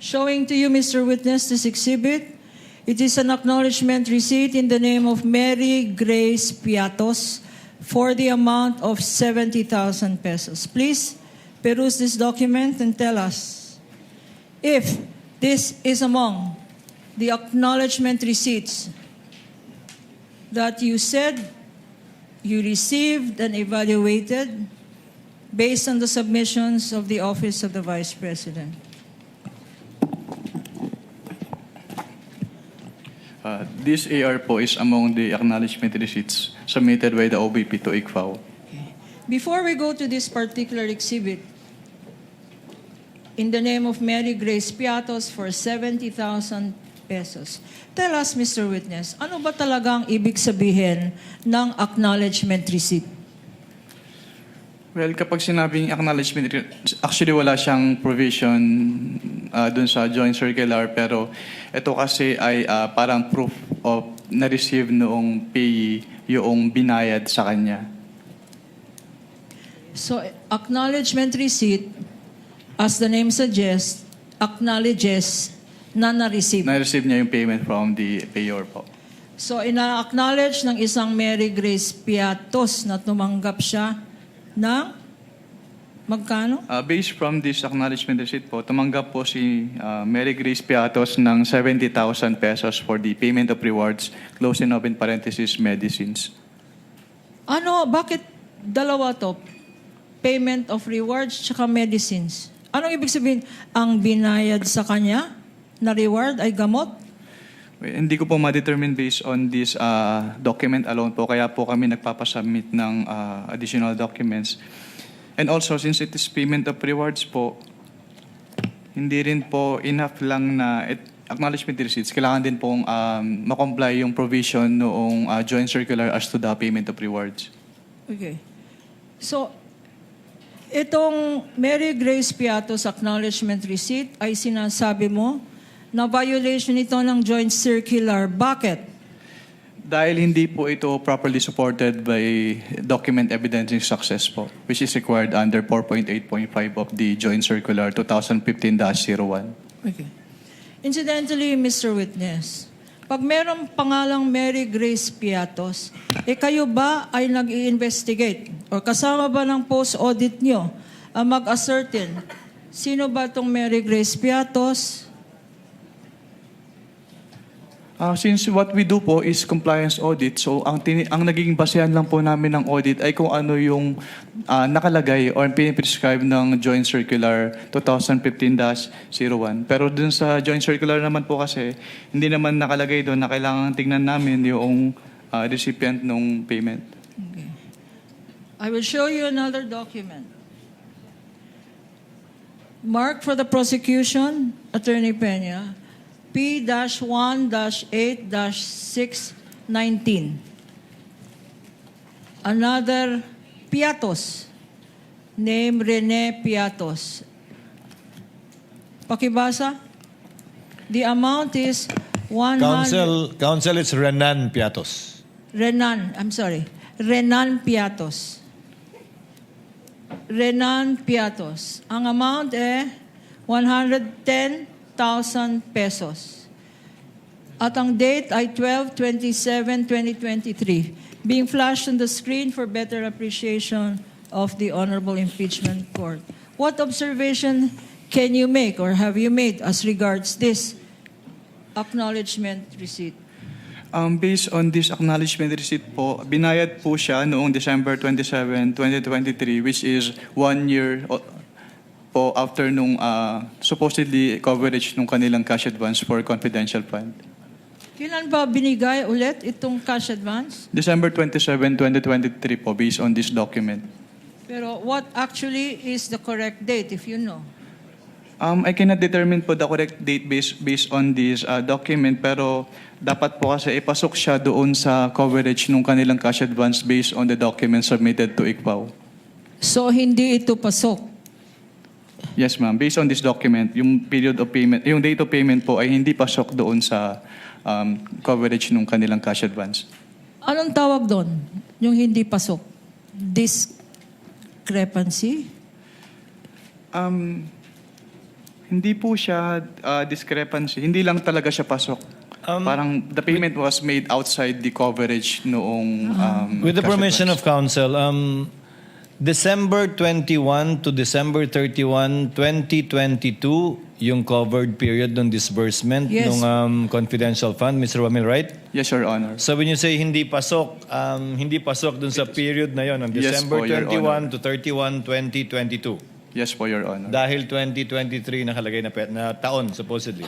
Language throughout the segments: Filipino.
Showing to you, Mr. Witness, this exhibit. It is an acknowledgement receipt in the name of Mary Grace Piatos for the amount of 70,000 pesos. Please peruse this document and tell us if this is among the acknowledgement receipts that you said you received and evaluated based on the submissions of the Office of the Vice President. This AR po is among the acknowledgement receipts submitted by the OBP to ICFAO. Before we go to this particular exhibit, in the name of Mary Grace Piatos for 70,000 pesos, tell us, Mr. Witness, ano ba talagang ibig sabihin ng acknowledgement receipt? Well, kapag sinabing acknowledgement, actually wala siyang provision dun sa joint circular, pero ito kasi ay parang proof of na-receive noong payee yung binayad sa kanya. So, acknowledgement receipt, as the name suggests, acknowledges na na-receive. Na-receive niya yung payment from the payor po. So, ina-acknowledge ng isang Mary Grace Piatos na tumanggap siya ng magkano? Based from this acknowledgement receipt po, tumanggap po si Mary Grace Piatos ng 70,000 pesos for the payment of rewards, close and open parenthesis, medicines. Ano, bakit dalawa to? Payment of rewards tsaka medicines. Anong ibig sabihin? Ang binayad sa kanya na reward ay gamot? Hindi ko po ma-determine based on this document alone po, kaya po kami nagpapasubmit ng additional documents. And also, since it is payment of rewards po, hindi rin po enough lang na acknowledgement receipts. Kailangan din pong makomply yung provision noong joint circular as to the payment of rewards. Okay. So, itong Mary Grace Piatos acknowledgement receipt ay sinasabi mo na violation ito ng joint circular. Bakit? Dahil hindi po ito properly supported by document evidencing success po, which is required under 4.8.5 of the joint circular 2015-01. Okay. Incidentally, Mr. Witness, pag merong pangalang Mary Grace Piatos, kayo ba ay nag-i-investigate o kasama ba ng post-audit nyo ang mag-ascertain sino ba itong Mary Grace Piatos? Since what we do po is compliance audit, so ang naging basehan lang po namin ng audit ay kung ano yung nakalagay or piniprescribe ng Joint Circular 2015-01. Pero dun sa Joint Circular naman po kasi, hindi naman nakalagay doon na kailangan tingnan namin yung recipient ng payment. Okay. I will show you another document. Mark for the prosecution, Attorney Peña, P-1-8-619. Another Piatos, name Rene Piatos. Pakibasa. The amount is 100... Counsel, it's Renan Piatos. Renan Piatos. Renan Piatos. Ang amount 110,000 pesos. At ang date ay 12/27/2023. Being flashed on the screen for better appreciation of the Honorable Impeachment Court. What observation can you make or have you made as regards this acknowledgement receipt? Based on this acknowledgement receipt po, binayad po siya noong December 27, 2023, which is 1 year po after nung supposedly coverage nung kanilang cash advance for confidential fund. Kailan ba binigay ulit itong cash advance? December 27, 2023 po, based on this document. Pero what actually is the correct date, if you know? I cannot determine po the correct date based on this document, pero dapat po kasi ipasok siya doon sa coverage nung kanilang cash advance based on the document submitted to ICFAO. So hindi ito pasok? Yes, ma'am. Based on this document, yung period of payment, yung date of payment po ay hindi pasok doon sa coverage nung kanilang cash advance. Anong tawag doon? Yung hindi pasok? Discrepancy? Hindi po siya discrepancy. Hindi lang talaga siya pasok. Parang the payment was made outside the coverage noong With the cash permission advance. of counsel, December 21 to December 31, 2022, yung covered period ng disbursement Yes. ng confidential fund, Mr. Wamil, right? Yes, Your Honor. So when you say hindi pasok dun sa period na yon, ng Yes December po, Your 21 to 31, 2022. Yes po, Your Honor. Dahil 2023 nakalagay na taon, supposedly.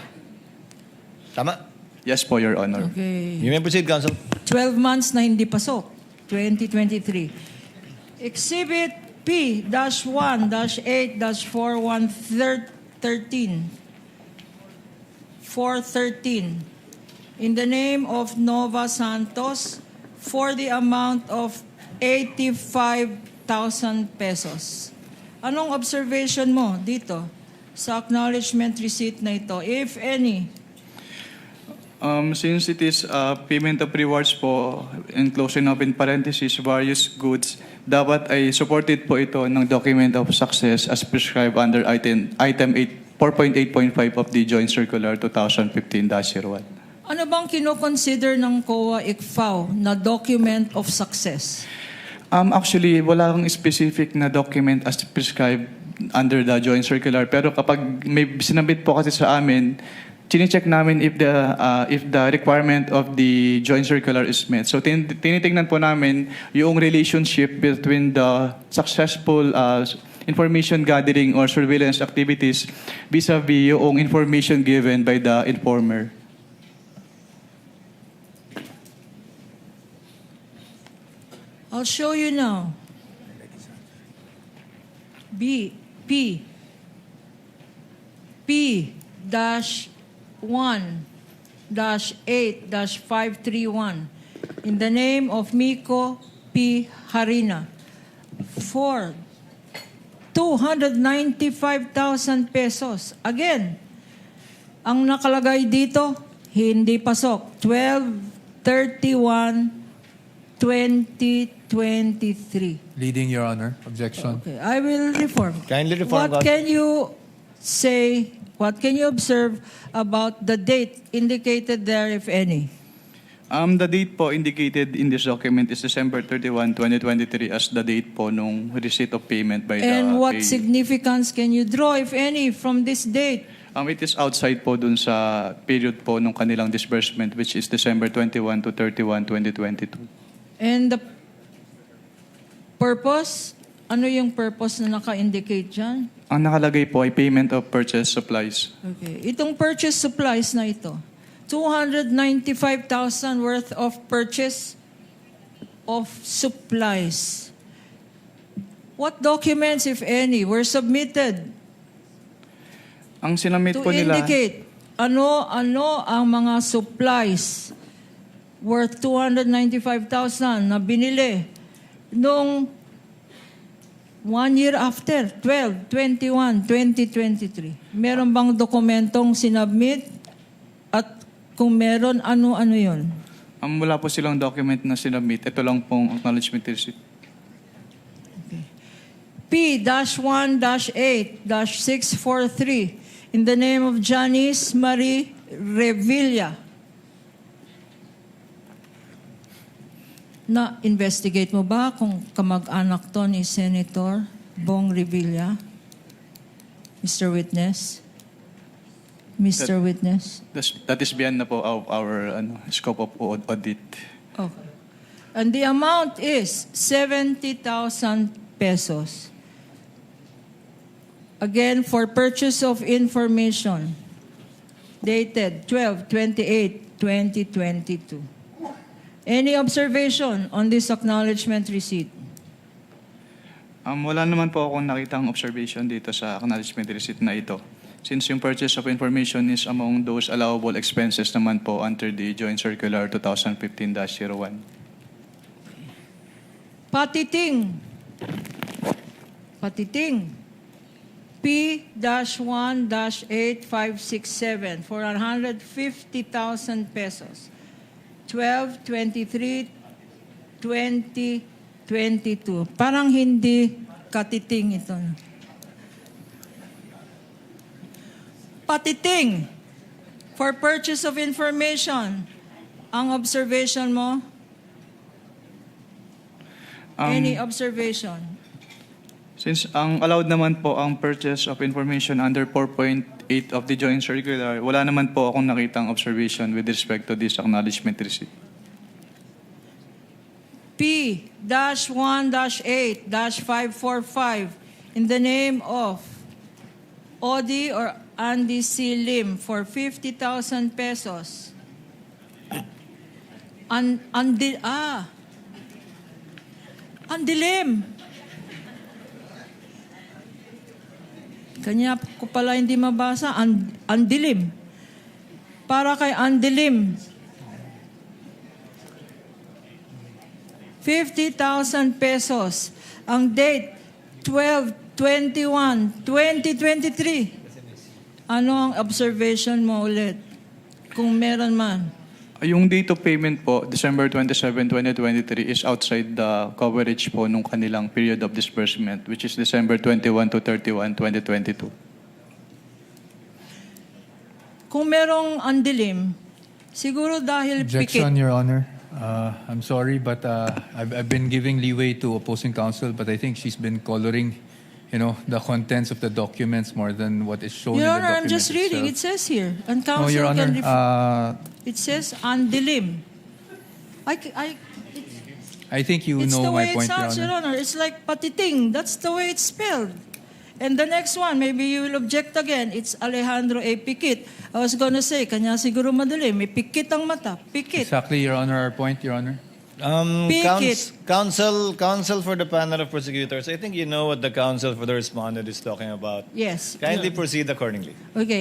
Tama? Yes po, Your Honor. Okay. You may proceed, counsel. 12 months na hindi pasok. 2023. Exhibit P-1-8-4113 413 in the name of Nova Santos for the amount of 85,000 pesos. Anong observation mo dito sa acknowledgement receipt na ito, if any? Since it is payment of rewards po, enclosing up in parentheses, various goods, dapat ay supported po ito ng document of success as prescribed under item 4.8.5 of the Joint Circular 2015-01. Ano bang kinoconsider ng COA ICFAO na document of success? Actually, wala kang specific na document as prescribed under the Joint Circular. Pero kapag may sinabit po kasi sa amin, chine-check namin if the requirement of the Joint Circular is met. So tinitingnan po namin yung relationship between the successful information gathering or surveillance activities vis-a-vis yung information given by the informer. I'll show you now. P-1-8-531 in the name of Miko P. Harina for 295,000 pesos. Again, ang nakalagay dito, hindi pasok. 12/31/2023. Leading, Your Honor. Objection. Okay, I will reform. Kindly reform, What counsel. can you say, what can you observe about the date indicated there, if any? The date po indicated in this document is December 31, 2023 as the date po nung receipt of payment by the And what payee. significance can you draw, if any, from this date? It is outside po dun sa period po nung kanilang disbursement which is December 21 to 31, 2022. And the purpose? Ano yung purpose na naka-indicate dyan? Ang nakalagay po ay payment of purchase supplies. Okay. Itong purchase supplies na ito, 295,000 worth of purchase of supplies. What documents, if any, were submitted Ang sinamit to po nila, indicate ano ang mga supplies worth 295,000 na binili nung 1 year after, 12/21/2023. Meron bang dokumentong sinubmit? At kung meron, ano-ano yun? wala po silang document na sinamit. Ito lang pong acknowledgement receipt. P-1-8-643 in the name of Janice Marie Revilla. Na-investigate mo ba kung kamag-anak to ni Senator Bong Revilla? Mr. Witness? Mr. Witness? That is beyond na po our scope of audit. Okay. And the amount is 70,000 pesos. Again, for purchase of information dated 12/28/2022. Any observation on this acknowledgement receipt? Wala naman po akong nakitang observation dito sa acknowledgement receipt na ito. Since yung purchase of information is among those allowable expenses naman po under the Joint Circular 2015-01. Patiting. P-1-8567 for 150,000 pesos. 12/23/2022. Parang hindi katiting ito. patiting for purchase of information. Ang observation mo? Any observation? Since ang allowed naman po ang purchase of information under 4.8 of the Joint Circular, wala naman po akong nakitang observation with respect to this acknowledgement receipt. P-1-8-545 in the name of Odi or Andy C. Lim for 50,000 pesos. Andilim. Kanya ko pala hindi mabasa. Andilim. Para kay Andilim. 50,000 pesos. Ang date, 12/21/2023. Ano ang observation mo ulit? Kung meron man. Yung date of payment po, December 27, 2023, is outside the coverage po nung kanilang period of disbursement, which is December 21 to 31, 2022. Kung merong andilim, siguro dahil Objection, pikit. Your Honor. I'm sorry, but I've been giving leeway to opposing counsel, but I think she's been coloring, the contents of the documents more than what is shown Your in the Honor, I'm document just reading. It itself. says here. And No, counsel Your Honor. can it says andilim. I think you It's know the my way it point, Your sounds, Your Honor. Honor. It's like patiting. That's the way it's spelled. And the next one, maybe you will object again. It's Alejandro A. Pikit. I was gonna say, kanya siguro madali. May pikit ang mata. Pikit. Exactly, Your Honor, our point, Your Honor. Counsel for the panel of prosecutors, I think you know what the counsel for the respondent is talking about. Yes. Kindly Yun. proceed accordingly. Okay.